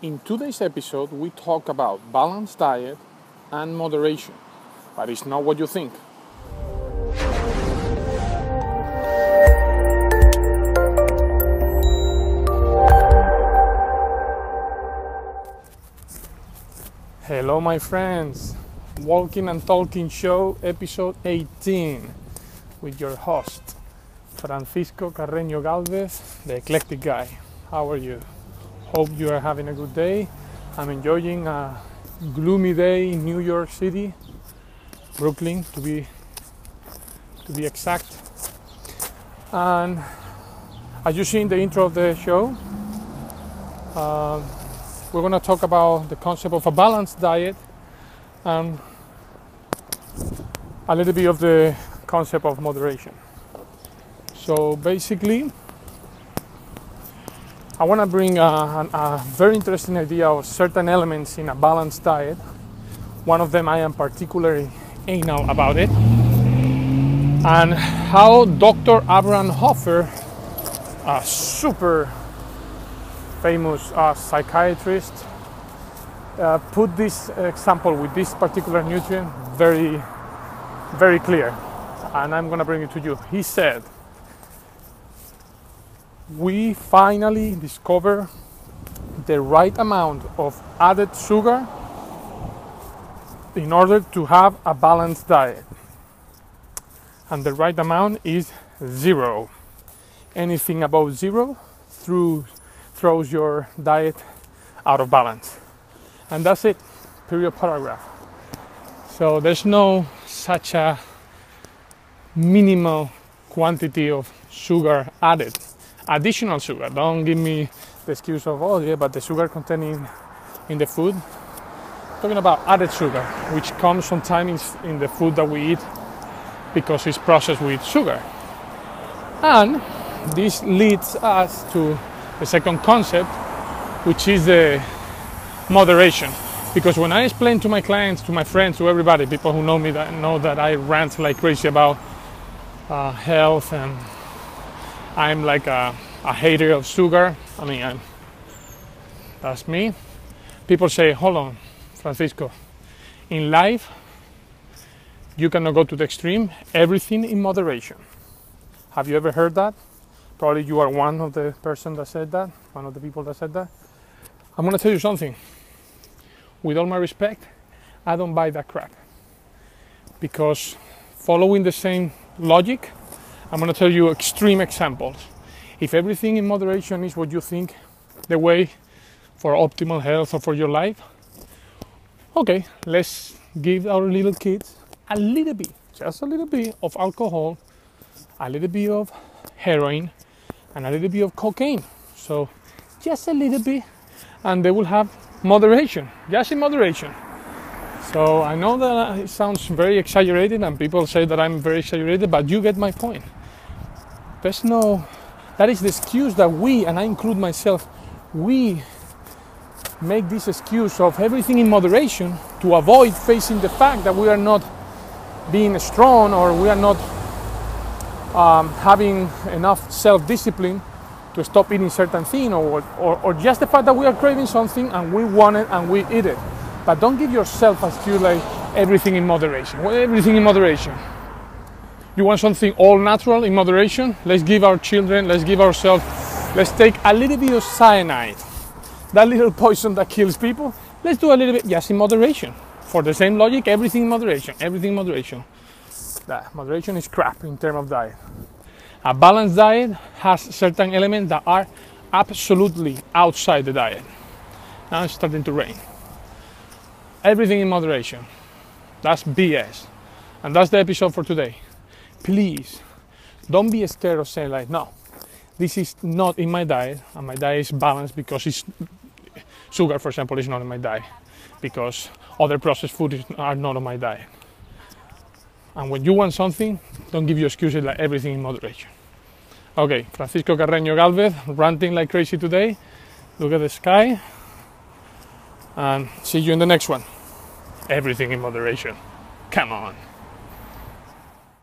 In today's episode, we talk about balanced diet and moderation, but it's not what you think. Hello, my friends. Walking and Talking Show, episode 18, with your host, Francisco Carreño Galvez, the eclectic guy. How are you? Hope you are having a good day. I'm enjoying a gloomy day in New York City, Brooklyn to be exact. And as you see in the intro of the show, we're going to talk about the concept of a balanced diet and a little bit of the concept of moderation. So basically, I want to bring a very interesting idea of certain elements in a balanced diet. One of them I am particularly anal about it, and how Dr. Abraham Hoffer, a super famous psychiatrist, put this example with this particular nutrient very, very clear, and I'm going to bring it to you. He said, we finally discover the right amount of added sugar in order to have a balanced diet. And the right amount is 0. Anything above 0 throws your diet out of balance. And that's it, period, paragraph. So there's no such a minimal quantity of sugar added. Additional sugar. Don't give me the excuse of, oh yeah, but the sugar contained in the food. I'm talking about added sugar, which comes sometimes in the food that we eat because it's processed with sugar. And this leads us to the second concept, which is the moderation. Because when I explain to my clients, to my friends, to everybody, people who know me that know that I rant like crazy about health, and I'm like a hater of sugar. I mean, that's me. People say, hold on, Francisco, in life, you cannot go to the extreme, everything in moderation. Have you ever heard that? Probably you are one of the person that said that, one of the people that said that. I'm gonna tell you something. With all my respect, I don't buy that crap. Because following the same logic, I'm going to tell you extreme examples. If everything in moderation is what you think the way for optimal health or for your life, okay, let's give our little kids a little bit, just a little bit of alcohol, a little bit of heroin, and a little bit of cocaine. So just a little bit, and they will have moderation, just in moderation. So I know that it sounds very exaggerated, and people say that I'm very exaggerated, but you get my point. That is the excuse that we, and I include myself, we make this excuse of everything in moderation to avoid facing the fact that we are not being strong, or we are not having enough self-discipline to stop eating certain thing, or just the fact that we are craving something and we want it and we eat it. But don't give yourself as you like everything in moderation. Well, everything in moderation. You want something all natural in moderation? Let's give our children, let's give ourselves, let's take a little bit of cyanide. That little poison that kills people, let's do a little bit, yes, in moderation. For the same logic, everything in moderation, everything in moderation. That moderation is crap in terms of diet. A balanced diet has certain elements that are absolutely outside the diet. Now it's starting to rain. Everything in moderation. That's BS. And that's the episode for today. Please, don't be scared of saying like, no, this is not in my diet, and my diet is balanced because it's sugar, for example, is not in my diet, because other processed foods are not on my diet. And when you want something, don't give you excuses like everything in moderation. Okay, Francisco Carreño Galvez, ranting like crazy today. Look at the sky. And see you in the next one. Everything in moderation. Come on.